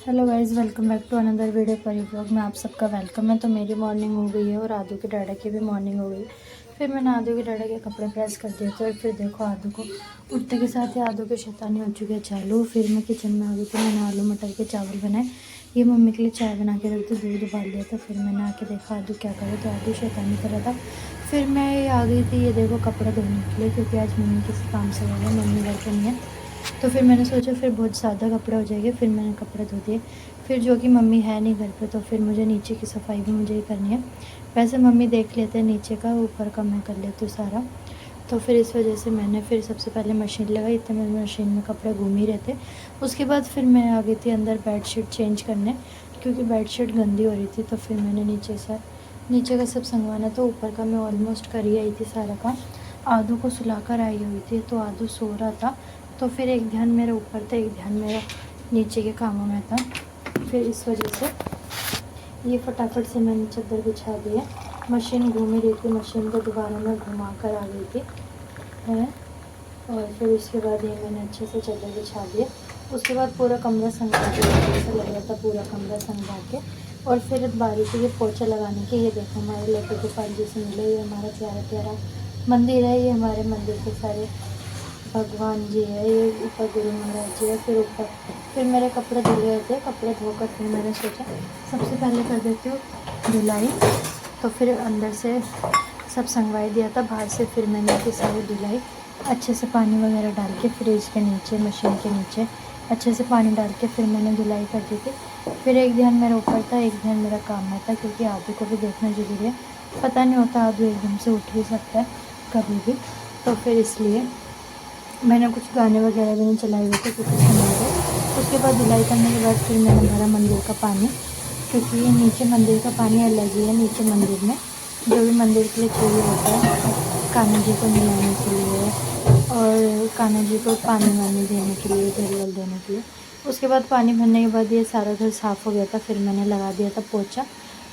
Hello guys, welcome back to another video पर vlog में आप सबका वेलकम है। तो मेरी मॉर्निंग हो गई है और आदू के डाडा की भी मॉर्निंग हो गई। फिर मैंने आदू के डाडा के कपड़े प्रेस कर दिए थे और फिर देखो आदू को उठते के साथ ही आदू के शैतानी हो चुकी है चालू। फिर मैं किचन में आ गई थी। मैंने आलू मटर के चावल बनाए, ये मम्मी के लिए चाय बना के रख दी, दूध उबाल दिया था। फिर मैंने आके देखा आदू क्या करे, तो आदू शैतानी कर रहा था। फिर मैं आ गई थी ये देखो कपड़े धोने के लिए, क्योंकि आज मम्मी किसी काम से गई है, मम्मी घर पर नहीं है। तो फिर मैंने सोचा फिर बहुत ज़्यादा कपड़े हो जाएंगे। फिर मैंने कपड़े धो दिए। फिर जो कि मम्मी है नहीं घर पे, तो फिर मुझे नीचे की सफाई भी मुझे ही करनी है। वैसे मम्मी देख लेते हैं नीचे का, ऊपर का मैं कर लेती हूँ सारा। तो फिर इस वजह से मैंने फिर सबसे पहले मशीन लगाई, इतने में मशीन में कपड़े घूम ही रहे थे। उसके बाद फिर मैं आ गई थी अंदर बेडशीट चेंज करने, क्योंकि बेडशीट गंदी हो रही थी। तो फिर मैंने नीचे का सब संगवाना, तो ऊपर का मैं ऑलमोस्ट कर ही आई थी सारा काम। आदू को सुलाकर आई हुई थी, तो आदू सो रहा था। तो फिर एक ध्यान मेरे ऊपर था, एक ध्यान मेरा नीचे के कामों में था। फिर इस वजह से ये फटाफट से मैंने चादर बिछा दी है। मशीन घूम ही रही थी, मशीन को दोबारा मैं घुमा कर आ गई थी है। और फिर उसके बाद ये मैंने अच्छे से चादर बिछा दिए। उसके बाद पूरा कमरा संभा के, ऐसा लग रहा था पूरा कमरा संभा के। और फिर बारी से ये पोछा लगाने के, ये देखो हमारे लोटे गोपाल जी से मिले, ये हमारा प्यारा प्यारा मंदिर है। ये हमारे मंदिर के सारे भगवान जी है, ये ऊपर गुरु महाराज जी है। फिर ऊपर फिर मेरे कपड़े धुल गए थे, कपड़े धोकर फिर मैंने सोचा सबसे पहले कर देती हूँ धुलाई। तो फिर अंदर से सब संगवाई दिया था, बाहर से फिर मैंने इसकी सारी धुलाई अच्छे से पानी वगैरह डाल के फ्रिज के नीचे, मशीन के नीचे अच्छे से पानी डाल के फिर मैंने धुलाई कर दी थी। फिर एक ध्यान मेरा ऊपर था, एक ध्यान मेरा काम में था, क्योंकि आदू को भी देखना ज़रूरी है। पता नहीं होता आदू एकदम से उठ भी सकता है कभी भी। तो फिर इसलिए मैंने कुछ गाने वगैरह भी नहीं चलाए हुए थे, क्योंकि सुना रहे। उसके बाद धुलाई करने के बाद फिर मैंने भरा मंदिर का पानी, क्योंकि ये नीचे मंदिर का पानी अलग ही है। नीचे मंदिर में जो भी मंदिर के लिए चाहिए होता है, कान्हा जी को मिलाने के लिए और कान्हा जी को पानी वानी देने के लिए, जल वल देने के लिए। उसके बाद पानी भरने के बाद ये सारा घर साफ़ हो गया था। फिर मैंने लगा दिया था पोछा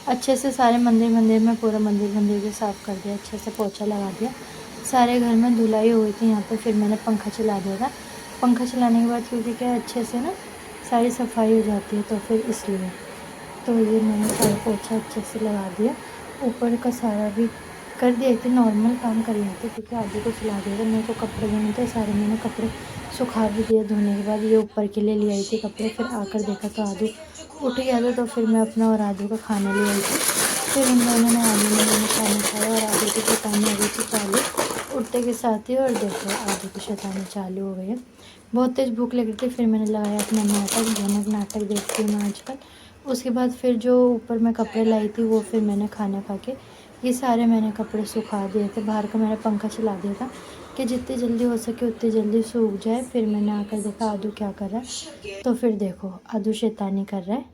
अच्छे से, सारे मंदिर में पूरा मंदिर को साफ़ कर दिया, अच्छे से पोछा लगा दिया। सारे घर में धुलाई हुई थी यहाँ पे। फिर मैंने पंखा चला दिया था। पंखा चलाने के बाद क्योंकि क्या अच्छे से ना सारी सफाई हो जाती है, तो फिर इसलिए तो ये मैंने सारा पोछा अच्छे से लगा दिया। ऊपर का सारा भी कर दिए थे, नॉर्मल काम कर रहे थे, क्योंकि आदू को सुला दिया था। मेरे को कपड़े धोने थे सारे, मैंने कपड़े सुखा भी दिए। धोने के बाद ये ऊपर के लिए ले आई थी कपड़े। फिर आकर देखा तो आदू उठ गया था, तो फिर मैं अपना और आदू का खाना ले आई थी। फिर उन दोनों ने आदू ने मैंने खाना खाया और आदू की शैतानी हो गई थी चालू उठते के साथ ही। और देखो आदू की शैतानी चालू हो गई है, बहुत तेज़ भूख लग रही थी। फिर मैंने लगाया अपना नाटक, भयानक नाटक देखती हूँ मैं आजकल। उसके बाद फिर जो ऊपर मैं कपड़े लाई थी वो फिर मैंने खाना खा के ये सारे मैंने कपड़े सुखा दिए थे। बाहर का मैंने पंखा चला दिया था कि जितनी जल्दी हो सके उतनी जल्दी सूख जाए। फिर मैंने आकर देखा आदू क्या कर रहा है, तो फिर देखो आदू शैतानी कर रहा है।